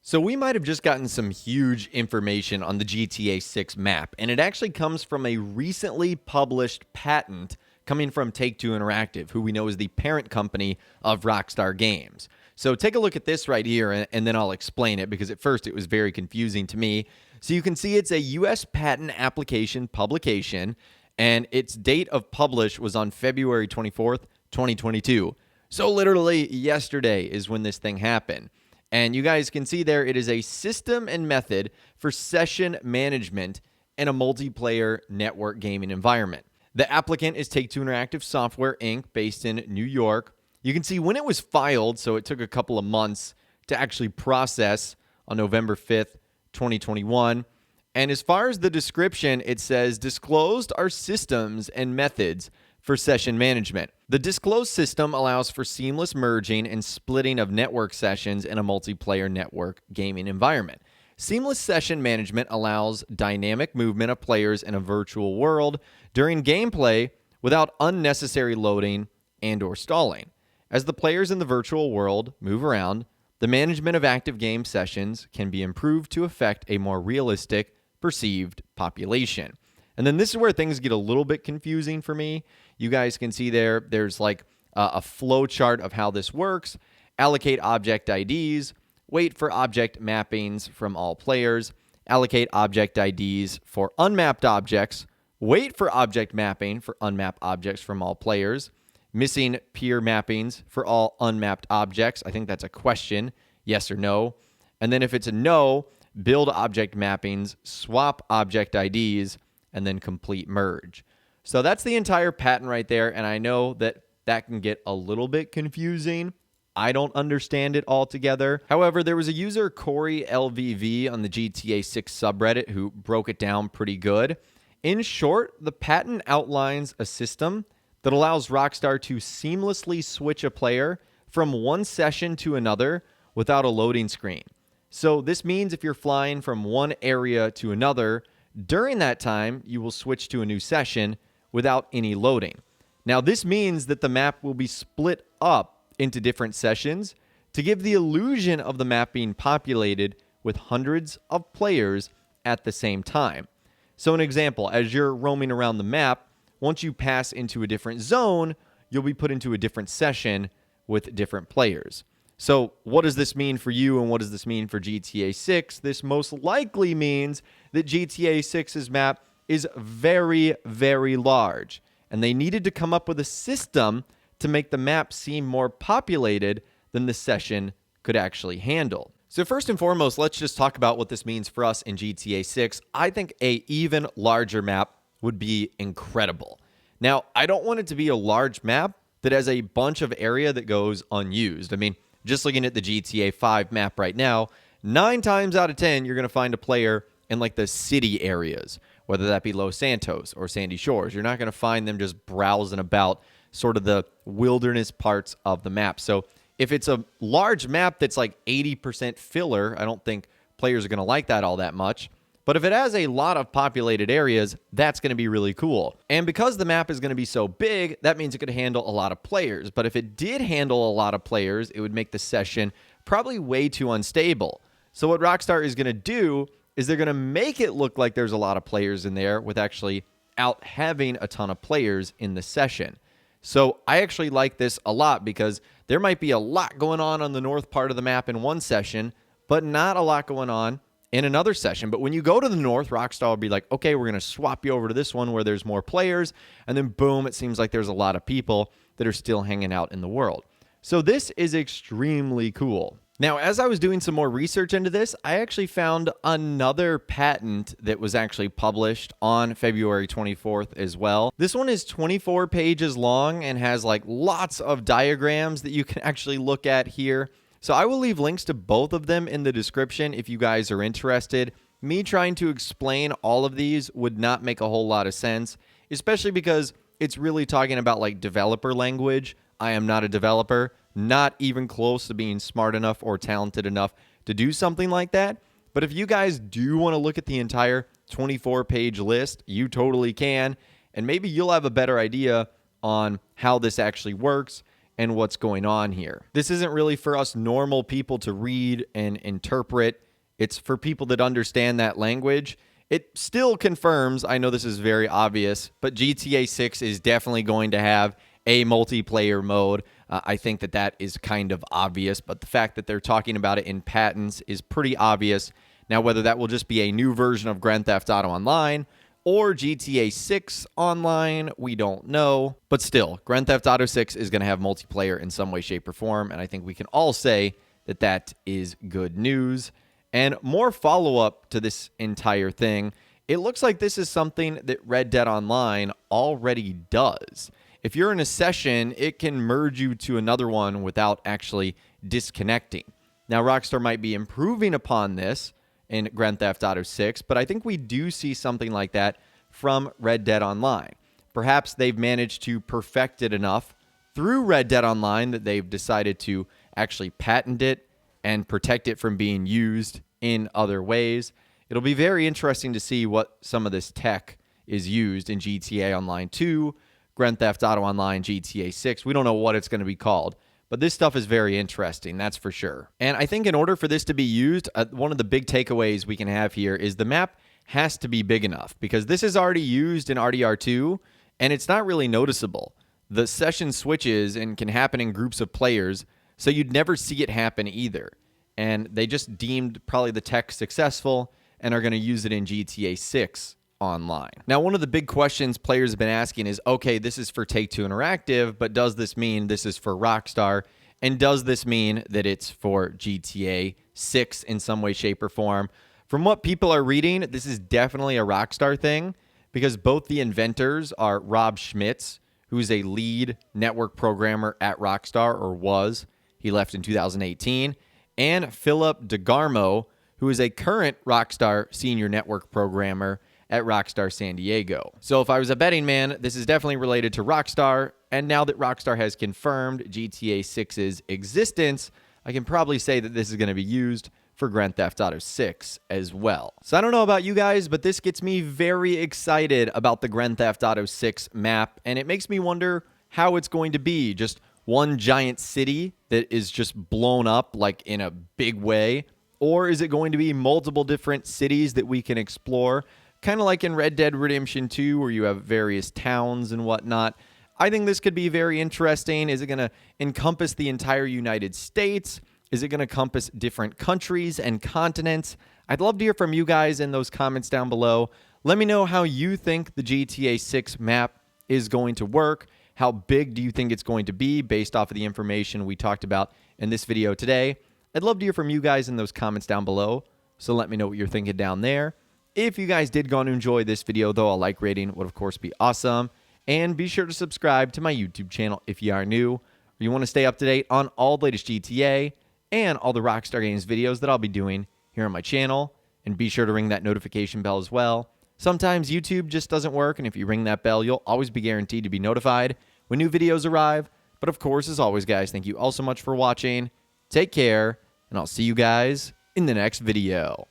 So we might have just gotten some huge information on the GTA 6 map, and it actually comes from a recently published patent coming from Take-Two Interactive, who we know is the parent company of Rockstar Games. So take a look at this right here, and then I'll explain it, because at first it was very confusing to me. So you can see it's a U.S. patent application publication, and its date of publish was on February 24th, 2022. So literally yesterday is when this thing happened. And you guys can see there, it is a system and method for session management in a multiplayer network gaming environment. The applicant is Take-Two Interactive Software, Inc., based in New York. You can see when it was filed, so it took a couple of months to actually process on November 5th, 2021. And as far as the description, it says, disclosed are systems and methods for session management. The disclosed system allows for seamless merging and splitting of network sessions in a multiplayer network gaming environment. Seamless session management allows dynamic movement of players in a virtual world during gameplay without unnecessary loading and/or stalling. As the players in the virtual world move around, the management of active game sessions can be improved to affect a more realistic perceived population. And then this is where things get a little bit confusing for me. You guys can see there's like a flow chart of how this works. Allocate object IDs. Wait for object mappings from all players. Allocate object IDs for unmapped objects. Wait for object mapping for unmapped objects from all players. Missing peer mappings for all unmapped objects. I think that's a question, yes or no. And then if it's a no, build object mappings, swap object IDs, and then complete merge. So that's the entire patent right there, and I know that that can get a little bit confusing. I don't understand it altogether. However, there was a user, Corey LVV, on the GTA 6 subreddit who broke it down pretty good. In short, the patent outlines a system that allows Rockstar to seamlessly switch a player from one session to another without a loading screen. So this means if you're flying from one area to another, during that time, you will switch to a new session without any loading. Now, this means that the map will be split up into different sessions to give the illusion of the map being populated with hundreds of players at the same time. So an example, as you're roaming around the map, once you pass into a different zone, you'll be put into a different session with different players. So what does this mean for you, and what does this mean for GTA 6? This most likely means that GTA 6's map is very, very large, and they needed to come up with a system to make the map seem more populated than the session could actually handle. So first and foremost, let's just talk about what this means for us in GTA 6. I think an even larger map would be incredible. Now, I don't want it to be a large map that has a bunch of area that goes unused. I mean, just looking at the GTA 5 map right now, 9 times out of 10, you're going to find a player in like the city areas, whether that be Los Santos or Sandy Shores. You're not going to find them just browsing about sort of the wilderness parts of the map. So if it's a large map that's like 80% filler, I don't think players are going to like that all that much. But if it has a lot of populated areas, that's going to be really cool. And because the map is going to be so big, that means it could handle a lot of players. But if it did handle a lot of players, it would make the session probably way too unstable. So what Rockstar is going to do is they're going to make it look like there's a lot of players in there with actually out having a ton of players in the session. So I actually like this a lot because there might be a lot going on the north part of the map in one session, but not a lot going on in another session. But when you go to the north, Rockstar will be like, okay, we're going to swap you over to this one where there's more players. And then boom, it seems like there's a lot of people that are still hanging out in the world. So this is extremely cool. Now, as I was doing some more research into this, I actually found another patent that was actually published on February 24th as well. This one is 24 pages long and has like lots of diagrams that you can actually look at here. So I will leave links to both of them in the description if you guys are interested. Me trying to explain all of these would not make a whole lot of sense, especially because it's really talking about like developer language. I am not a developer, not even close to being smart enough or talented enough to do something like that. But if you guys do want to look at the entire 24-page list, you totally can. And maybe you'll have a better idea on how this actually works and what's going on here. This isn't really for us normal people to read and interpret. It's for people that understand that language. It still confirms, I know this is very obvious, but GTA 6 is definitely going to have a multiplayer mode. I think that is kind of obvious, but the fact that they're talking about it in patents is pretty obvious. Now, whether that will just be a new version of Grand Theft Auto Online or GTA 6 Online, we don't know. But still, Grand Theft Auto 6 is going to have multiplayer in some way, shape, or form, and I think we can all say that is good news. And more follow-up to this entire thing, it looks like this is something that Red Dead Online already does. If you're in a session, it can merge you to another one without actually disconnecting. Now, Rockstar might be improving upon this in Grand Theft Auto 6, but I think we do see something like that from Red Dead Online. Perhaps they've managed to perfect it enough through Red Dead Online that they've decided to actually patent it and protect it from being used in other ways. It'll be very interesting to see what some of this tech is used in GTA Online 2, Grand Theft Auto Online, GTA 6. We don't know what it's going to be called, but this stuff is very interesting, that's for sure. And I think in order for this to be used, one of the big takeaways we can have here is the map has to be big enough, because this is already used in RDR2, and it's not really noticeable. The session switches and can happen in groups of players, so you'd never see it happen either. And they just deemed probably the tech successful and are going to use it in GTA 6 Online. Now, one of the big questions players have been asking is, okay, this is for Take-Two Interactive, but does this mean this is for Rockstar? And does this mean that it's for GTA 6 in some way, shape, or form? From what people are reading, this is definitely a Rockstar thing, because both the inventors are Rob Schmitz, who's a lead network programmer at Rockstar, or was. He left in 2018. And Philip DeGarmo, who is a current Rockstar senior network programmer at Rockstar San Diego. So if I was a betting man, this is definitely related to Rockstar, and now that Rockstar has confirmed GTA 6's existence, I can probably say that this is going to be used for Grand Theft Auto 6 as well. So I don't know about you guys, but this gets me very excited about the Grand Theft Auto 6 map, and it makes me wonder how it's going to be. Just one giant city that is just blown up like in a big way, or is it going to be multiple different cities that we can explore? Kind of like in Red Dead Redemption 2, where you have various towns and whatnot. I think this could be very interesting. Is it going to encompass the entire United States? Is it going to encompass different countries and continents? I'd love to hear from you guys in those comments down below. Let me know how you think the GTA 6 map is going to work. How big do you think it's going to be based off of the information we talked about in this video today? I'd love to hear from you guys in those comments down below. So let me know what you're thinking down there. If you guys did go and enjoy this video, though, a like rating would, of course, be awesome. And be sure to subscribe to my YouTube channel if you are new, or you want to stay up to date on all the latest GTA and all the Rockstar Games videos that I'll be doing here on my channel. And be sure to ring that notification bell as well. Sometimes YouTube just doesn't work, and if you ring that bell, you'll always be guaranteed to be notified when new videos arrive. But of course, as always, guys, thank you all so much for watching. Take care, and I'll see you guys in the next video.